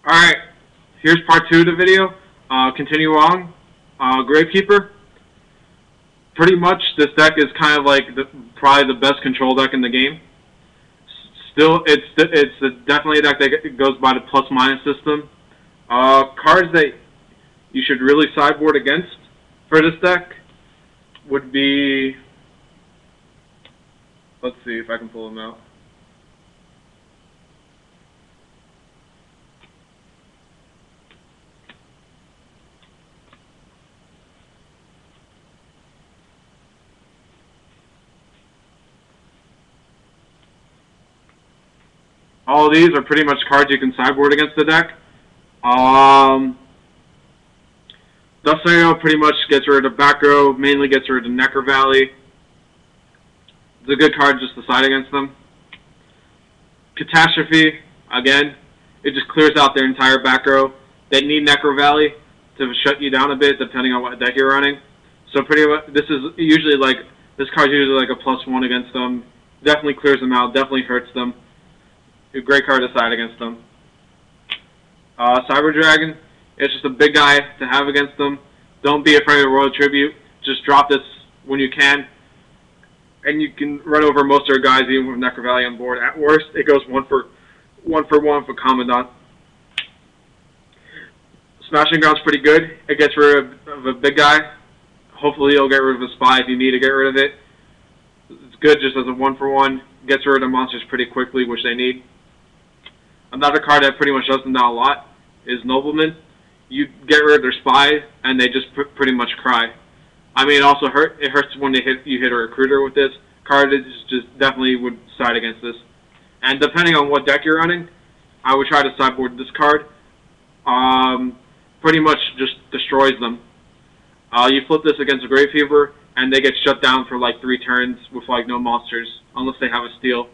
Alright, here's part 2 of the video. Continue on. Gravekeeper. Pretty much, this deck is kind of like probably the best control deck in the game. Still, it's definitely a deck that goes by the plus-minus system. Cards that you should really sideboard against for this deck would be... Let's see if I can pull them out. All of these are pretty much cards you can sideboard against the deck. Dustsail pretty much gets rid of back row, mainly gets rid of Necro Valley. It's a good card just to side against them. Catastrophe, again, it just clears out their entire back row. They need Necro Valley to shut you down a bit, depending on what deck you're running. So pretty much, this card's usually like a +1 against them. Definitely clears them out, definitely hurts them. A great card to side against them. Cyber Dragon, it's just a big guy to have against them. Don't be afraid of Royal Tribute. Just drop this when you can. And you can run over most of their guys even with Necro Valley on board. At worst, it goes one for one for Commandant. Smashing Ground's pretty good. It gets rid of a big guy. Hopefully you'll get rid of a spy if you need to get rid of it. It's good just as a 1-for-1. Gets rid of monsters pretty quickly, which they need. Another card that pretty much does them down a lot is Nobleman. You get rid of their spy, and they just pretty much cry. I mean, it also hurts when you hit a recruiter with this card. It just definitely would side against this. And depending on what deck you're running, I would try to sideboard this card. Pretty much just destroys them. You flip this against a Grave Fever, and they get shut down for like 3 turns with like no monsters, unless they have a steal.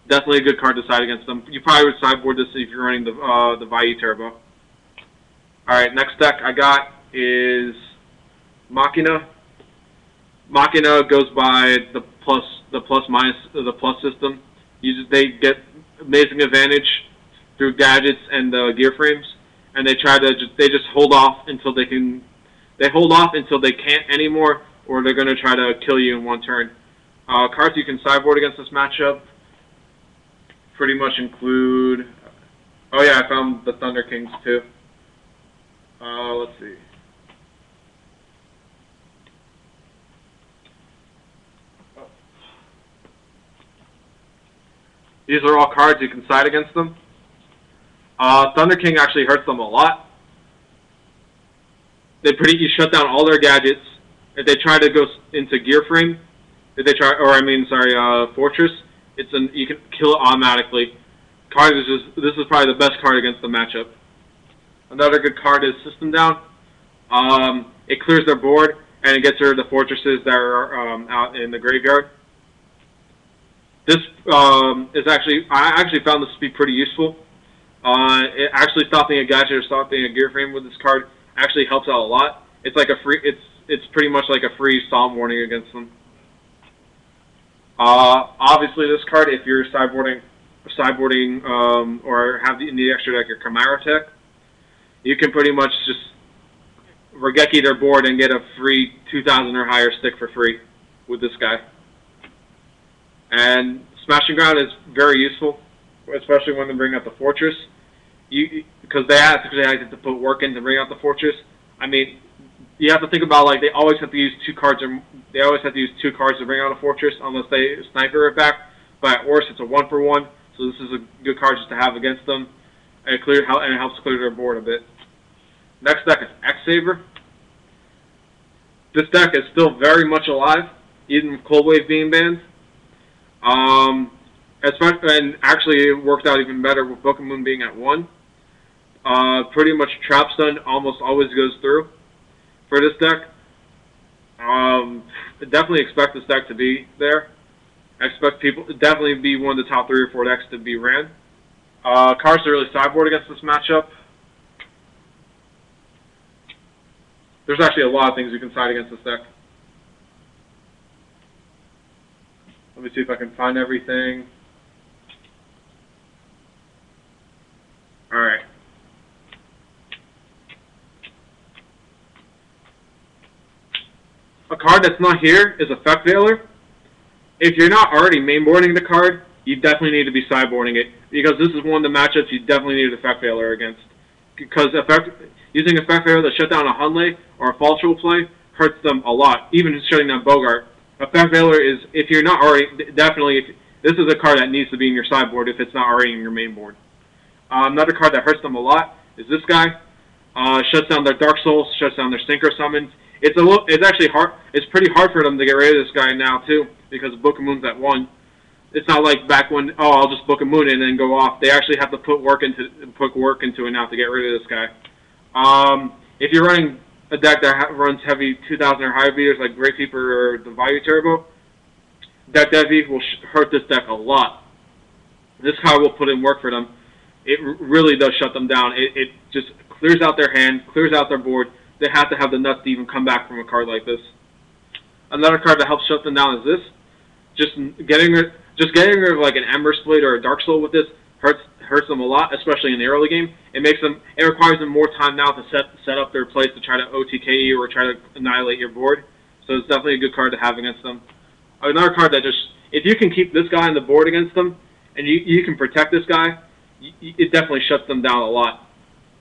Definitely a good card to side against them. You probably would sideboard this if you're running the Vayu Turbo. Alright, next deck I got is Machina. Machina goes by the plus system. They get amazing advantage through gadgets and gear frames, and they just hold off until they can. They hold off until they can't anymore, or they're going to try to kill you in 1 turn. Cards you can sideboard against this matchup pretty much include... Oh yeah, I found the Thunder Kings too. Let's see. These are all cards you can side against them. Thunder King actually hurts them a lot. You shut down all their gadgets. If they try to go into Gear Frame, Fortress, you can kill it automatically. This is probably the best card against the matchup. Another good card is System Down. It clears their board and it gets rid of the fortresses that are out in the graveyard. This I actually found this to be pretty useful. Actually stopping a gadget or stopping a gear frame with this card actually helps out a lot. It's like it's pretty much like a free Psalm Warning against them. Obviously, this card, if you're sideboarding or have in the extra deck your Chimera Tech, you can pretty much just Regeki their board and get a free 2,000 or higher stick for free with this guy. And Smashing Ground is very useful, especially when they bring out the Fortress. Because they have to put work in to bring out the Fortress. I mean, you have to think about they always have to use 2 cards, or they always have to use 2 cards to bring out a Fortress unless they sniper it back. But at worst, it's a 1-for-1, so this is a good card just to have against them, and it helps clear their board a bit. Next deck is X-Saber. This deck is still very much alive, even with Cold Wave being banned. And actually, it worked out even better with Book of Moon being at 1. Pretty much Trap Stun almost always goes through for this deck. Definitely expect this deck to be there. I expect people to definitely be one of the top 3 or 4 decks to be ran. Cards to really sideboard against this matchup. There's actually a lot of things you can side against this deck. Let me see if I can find everything. Alright. A card that's not here is Effect Veiler. If you're not already mainboarding the card, you definitely need to be sideboarding it, because this is one of the matchups you definitely need Effect Veiler against. Because using Effect Veiler to shut down a Hunley or a false rule play hurts them a lot, even shutting down Bogart. Effect Veiler is, if you're not already, this is a card that needs to be in your sideboard if it's not already in your main board. Another card that hurts them a lot is this guy. Shuts down their Dark Souls, shuts down their Synchro Summons. It's actually hard. It's pretty hard for them to get rid of this guy now too, because Book of Moon's at 1. It's not like back when, oh, I'll just Book of Moon and then go off. They actually have to put work into it now to get rid of this guy. If you're running a deck that runs heavy 2,000 or higher beaters like Great Keeper or the Value Turbo, Deck Devi will hurt this deck a lot. This card will put in work for them. It really does shut them down. It just clears out their hand, clears out their board. They have to have the nuts to even come back from a card like this. Another card that helps shut them down is this. Just getting rid of like an Ember Split or a Dark Soul with this hurts them a lot, especially in the early game. It requires them more time now to set up their plays to try to OTK you or try to annihilate your board. So it's definitely a good card to have against them. Another card that just, if you can keep this guy on the board against them, and you can protect this guy, it definitely shuts them down a lot.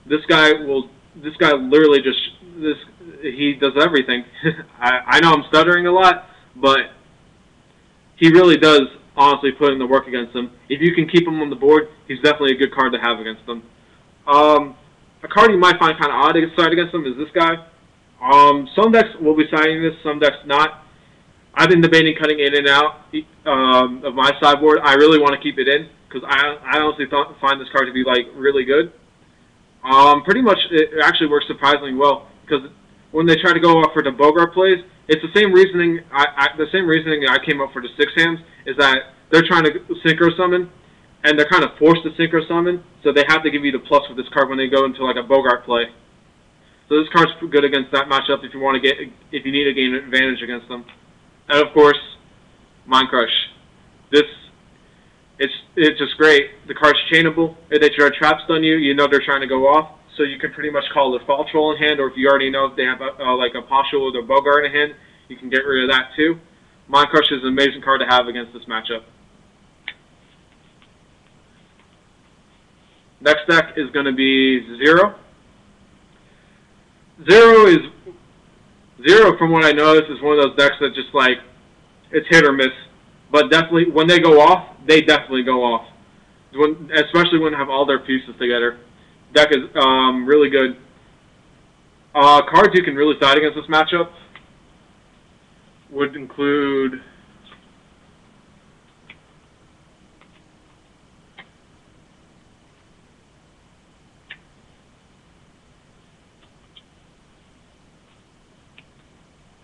This guy literally just, he does everything. I know I'm stuttering a lot, but he really does honestly put in the work against them. If you can keep him on the board, he's definitely a good card to have against them. A card you might find kind of odd to side against them is this guy. Some decks will be siding this, some decks not. I've been debating cutting in and out of my sideboard. I really want to keep it in, because I honestly find this card to be like really good. Pretty much, it actually works surprisingly well, because when they try to go off for the Bogart plays, it's the same reasoning. The same reasoning I came up for the 6 hands is that they're trying to Synchro Summon, and they're kind of forced to Synchro Summon, so they have to give you the plus with this card when they go into like a Bogart play. So this card's good against that matchup if you need to gain an advantage against them. And of course, Mind Crush. It's just great. The card's chainable. If they try to trap stun you, you know they're trying to go off. So you can pretty much call the Fall Troll in hand, or if you already know if they have like a Partial or their Bogart in hand, you can get rid of that too. Mind Crush is an amazing card to have against this matchup. Next deck is going to be Zero. Zero, from what I noticed, is one of those decks that just like, it's hit or miss. But definitely, when they go off, they definitely go off. Especially when they have all their pieces together. Deck is really good. Cards you can really side against this matchup would include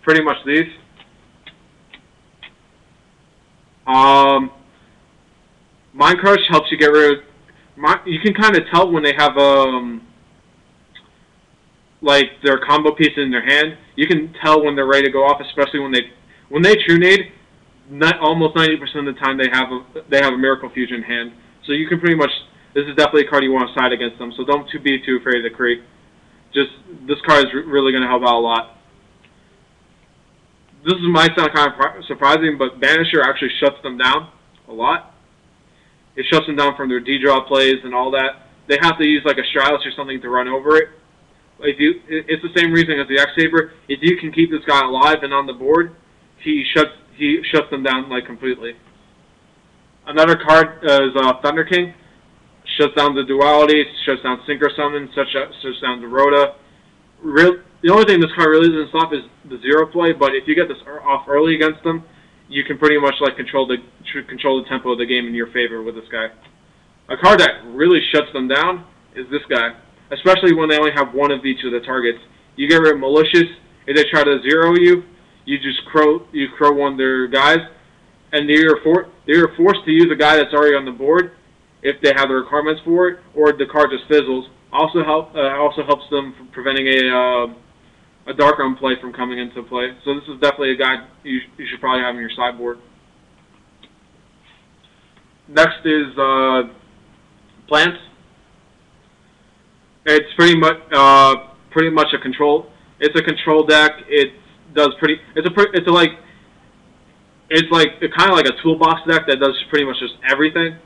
pretty much these. Mind Crush helps you get rid of. You can kind of tell when they have like their combo pieces in their hand. You can tell when they're ready to go off, especially when they True Nade. Almost 90% of the time they have a Miracle Fusion in hand. So you can pretty much. This is definitely a card you want to side against them. So don't be too afraid of the Kree. This card is really going to help out a lot. This might sound kind of surprising, but Banisher actually shuts them down a lot. It shuts them down from their D-draw plays and all that. They have to use like a Stratus or something to run over it. It's the same reason as the X-Saber. If you can keep this guy alive and on the board, he shuts them down like completely. Another card is Thunder King. Shuts down the Duality, shuts down Synchro Summon, shuts down the Rhoda. The only thing this card really doesn't stop is the Zero play, but if you get this off early against them, you can pretty much like control the tempo of the game in your favor with this guy. A card that really shuts them down is this guy, especially when they only have one of each of the targets. You get rid of Malicious. If they try to zero you, you just crow one of their guys, and they're forced to use a guy that's already on the board if they have the requirements for it, or the card just fizzles. Also helps them from preventing a Dark Realm play from coming into play. So this is definitely a guy you should probably have in your sideboard. Next is Plants. It's pretty much a control. It's a control deck. does pretty. It's like kind of like a toolbox deck that does pretty much just everything.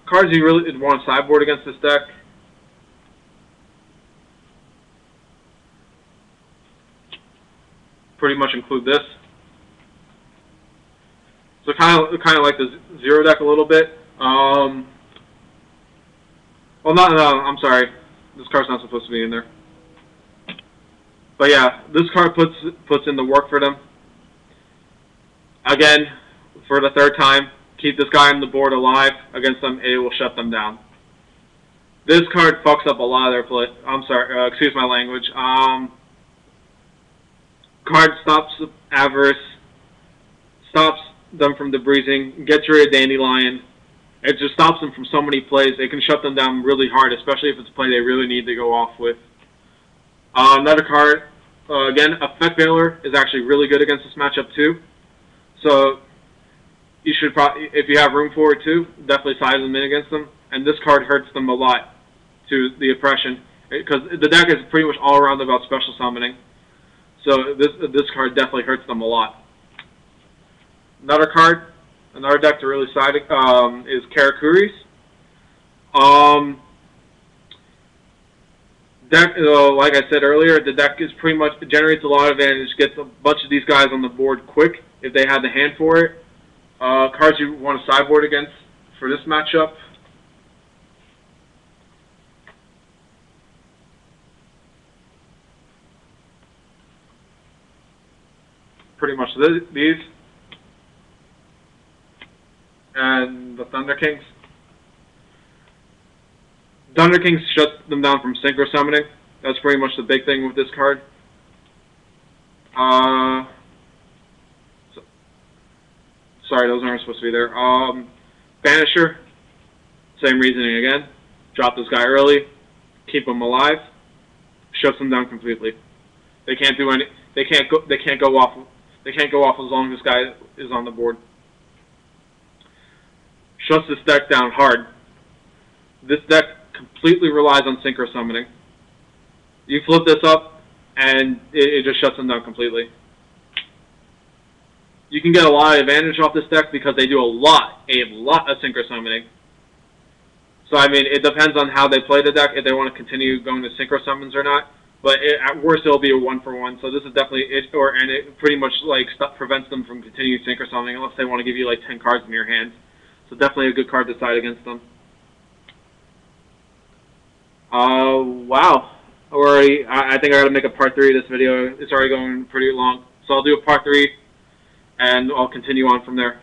Cards you really want to sideboard against this deck. Pretty much include this. So kind of like the zero deck a little bit. Well, no, I'm sorry. This card's not supposed to be in there. But yeah, this card puts in the work for them. Again, for the third time, keep this guy on the board alive against them. It will shut them down. This card fucks up a lot of their play. I'm sorry. Excuse my language. Card stops Avarice, stops them from debreezing, gets rid of Dandelion. It just stops them from so many plays. It can shut them down really hard, especially if it's a play they really need to go off with. Another card, again, Effect Veiler is actually really good against this matchup too. So you should probably, if you have room for it too, definitely size them in against them. And this card hurts them a lot to the oppression, because the deck is pretty much all around about special summoning. So this card definitely hurts them a lot. Another card, another deck to really side is Karakuris. Deck, like I said earlier, the deck is pretty much generates a lot of advantage, gets a bunch of these guys on the board quick if they have the hand for it. Cards you want to sideboard against for this matchup. Pretty much these. And the Thunder Kings. Thunder Kings shuts them down from synchro summoning. That's pretty much the big thing with this card. Sorry, those aren't supposed to be there. Banisher, same reasoning again. Drop this guy early, keep him alive, shuts them down completely. They can't do any. They can't go off. They can't go off as long as this guy is on the board. Shuts this deck down hard. This deck completely relies on synchro summoning. You flip this up, and it just shuts them down completely. You can get a lot of advantage off this deck because they do a lot of synchro summoning. So I mean, it depends on how they play the deck, if they want to continue going to synchro summons or not. But at worst, it'll be a 1-for-1. So this is definitely it, and it pretty much like prevents them from continuing synchro summoning unless they want to give you like 10 cards in your hand. So definitely a good card to side against them. Wow. I think I got to make a part 3 of this video. It's already going pretty long. So I'll do a part 3, and I'll continue on from there.